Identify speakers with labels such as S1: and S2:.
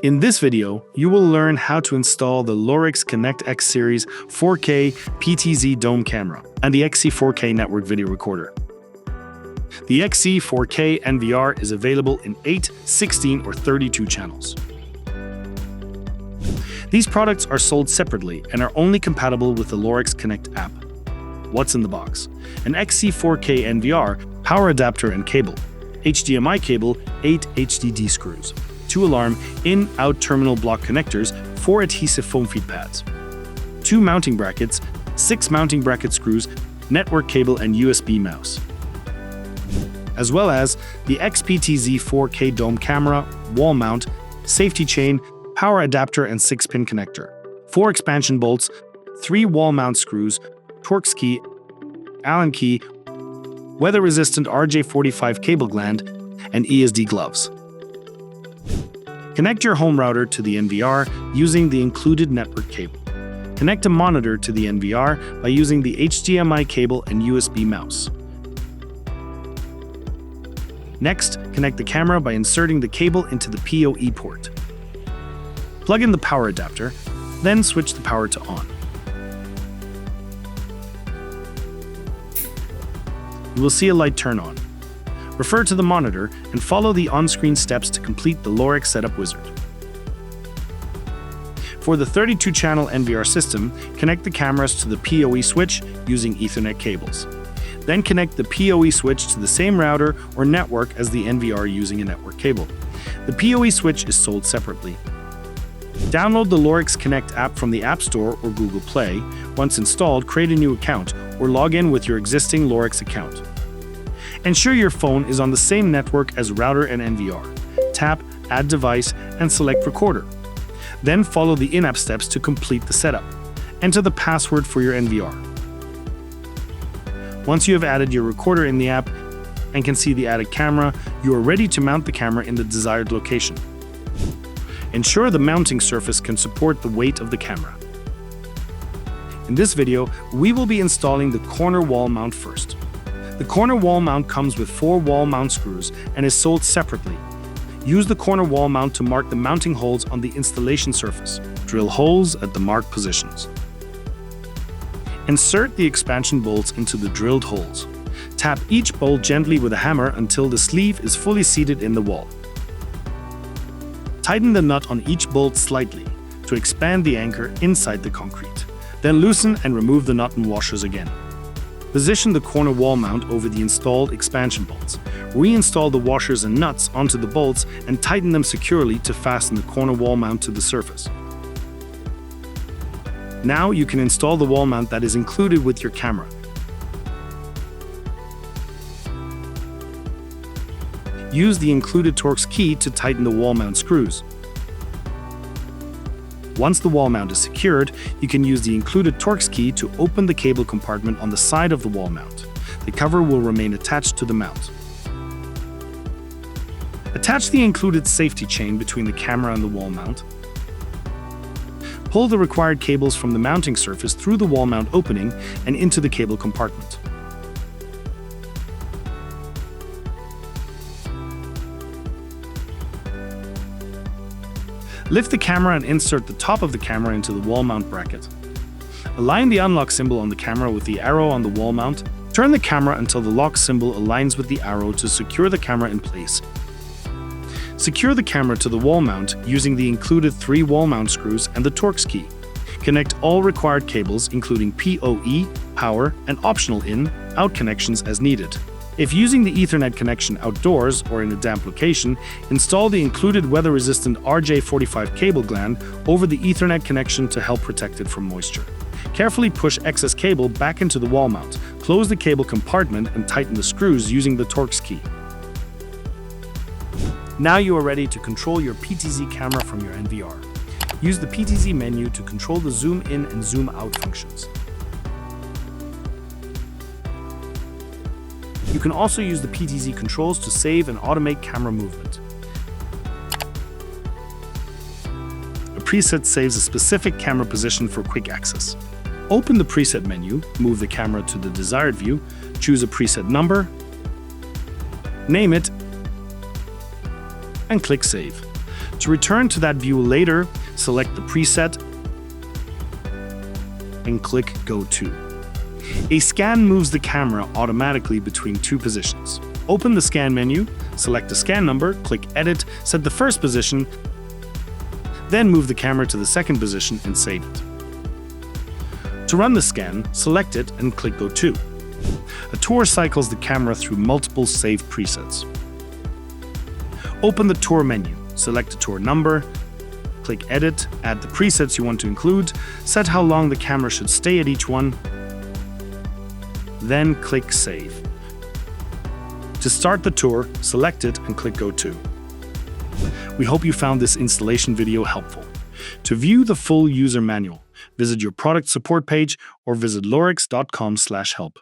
S1: In this video, you will learn how to install the Lorex Connect X Series 4K PTZ Dome Camera and the XC4K network video recorder. The XC4K NVR is available in 8, 16, or 32 channels. These products are sold separately and are only compatible with the Lorex Connect app. What's in the box? An XC4K NVR, power adapter and cable, HDMI cable, 8 HDD screws, 2 alarm in-out terminal block connectors, 4 adhesive foam feed pads, 2 mounting brackets, 6 mounting bracket screws, network cable and USB mouse, as well as the PTZ PoE Dome Camera, wall mount, safety chain, power adapter and 6-pin connector, 4 expansion bolts, 3 wall mount screws, Torx key, Allen key, weather-resistant RJ45 cable gland, and ESD gloves. Connect your home router to the NVR using the included network cable. Connect a monitor to the NVR by using the HDMI cable and USB mouse. Next, connect the camera by inserting the cable into the PoE port. Plug in the power adapter, then switch the power to on. You will see a light turn on. Refer to the monitor and follow the on-screen steps to complete the Lorex setup wizard. For the 32-channel NVR system, connect the cameras to the PoE switch using Ethernet cables. Then connect the PoE switch to the same router or network as the NVR using a network cable. The PoE switch is sold separately. Download the Lorex Connect app from the App Store or Google Play. Once installed, create a new account or log in with your existing Lorex account. Ensure your phone is on the same network as router and NVR. Tap Add Device and select Recorder. Then follow the in-app steps to complete the setup. Enter the password for your NVR. Once you have added your recorder in the app and can see the added camera, you are ready to mount the camera in the desired location. Ensure the mounting surface can support the weight of the camera. In this video, we will be installing the corner wall mount first. The corner wall mount comes with 4 wall mount screws and is sold separately. Use the corner wall mount to mark the mounting holes on the installation surface. Drill holes at the marked positions. Insert the expansion bolts into the drilled holes. Tap each bolt gently with a hammer until the sleeve is fully seated in the wall. Tighten the nut on each bolt slightly to expand the anchor inside the concrete. Then loosen and remove the nut and washers again. Position the corner wall mount over the installed expansion bolts. Reinstall the washers and nuts onto the bolts and tighten them securely to fasten the corner wall mount to the surface. Now you can install the wall mount that is included with your camera. Use the included Torx key to tighten the wall mount screws. Once the wall mount is secured, you can use the included Torx key to open the cable compartment on the side of the wall mount. The cover will remain attached to the mount. Attach the included safety chain between the camera and the wall mount. Pull the required cables from the mounting surface through the wall mount opening and into the cable compartment. Lift the camera and insert the top of the camera into the wall mount bracket. Align the unlock symbol on the camera with the arrow on the wall mount. Turn the camera until the lock symbol aligns with the arrow to secure the camera in place. Secure the camera to the wall mount using the included 3 wall mount screws and the Torx key. Connect all required cables, including PoE, power, and optional in/out connections as needed. If using the Ethernet connection outdoors or in a damp location, install the included weather-resistant RJ45 cable gland over the Ethernet connection to help protect it from moisture. Carefully push excess cable back into the wall mount. Close the cable compartment and tighten the screws using the Torx key. Now you are ready to control your PTZ camera from your NVR. Use the PTZ menu to control the zoom in and zoom out functions. You can also use the PTZ controls to save and automate camera movement. A preset saves a specific camera position for quick access. Open the preset menu, move the camera to the desired view, choose a preset number, name it, and click Save. To return to that view later, select the preset and click Go To. A scan moves the camera automatically between two positions. Open the scan menu, select the scan number, click Edit, set the first position, then move the camera to the second position and save it. To run the scan, select it and click Go To. A tour cycles the camera through multiple saved presets. Open the tour menu, select the tour number, click Edit, add the presets you want to include, set how long the camera should stay at each one, then click Save. To start the tour, select it and click Go To. We hope you found this installation video helpful. To view the full user manual, visit your product support page or visit lorex.com/help.